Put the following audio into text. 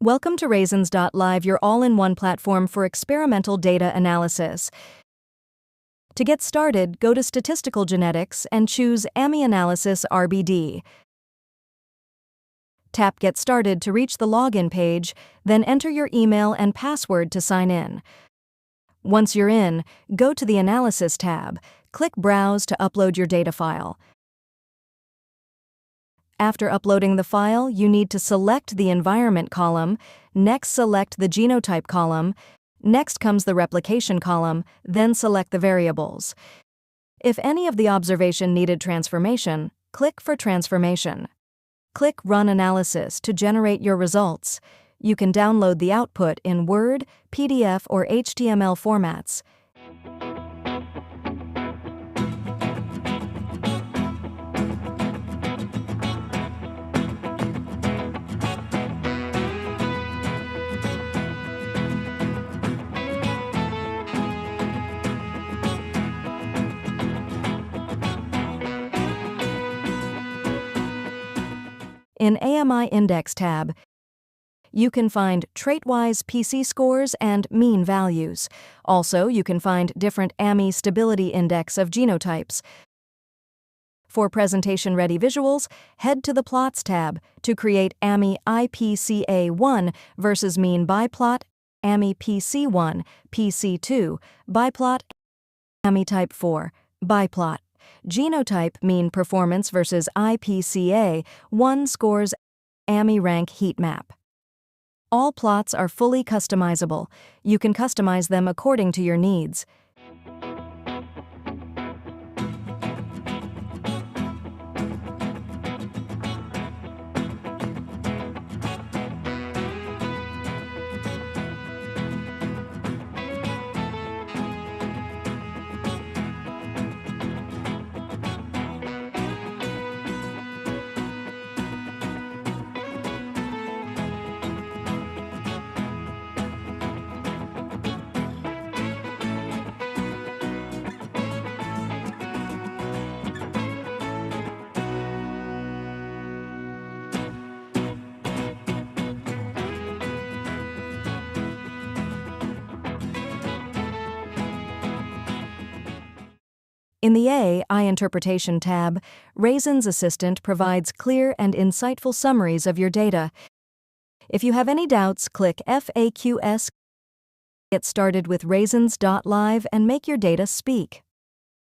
Welcome to Raisins.live, your all-in-one platform for experimental data analysis. To get started, go to Statistical Genetics and choose AMMI Analysis RBD. Tap Get Started to reach the login page, then enter your email and password to sign in. Once you're in, go to the Analysis tab, click Browse to upload your data file. After uploading the file, you need to select the Environment column, next select the Genotype column, next comes the Replication column, then select the variables. If any of the observation needed transformation, click for Transformation. Click Run Analysis to generate your results. You can download the output in Word, PDF, or HTML formats. In AMMI Index tab, you can find trait-wise PC scores and mean values. Also, you can find different AMMI stability index of genotypes. For presentation-ready visuals, head to the Plots tab to create AMMI IPCA1 versus mean biplot, AMMI PC1, PC2, biplot, AMMI Type 4, biplot. Genotype mean performance versus IPCA 1 scores AMMI rank heat map. All plots are fully customizable. You can customize them according to your needs. In the AI Interpretation tab, Raisins Assistant provides clear and insightful summaries of your data. If you have any doubts, click FAQs. Get started with Raisins.live and make your data speak.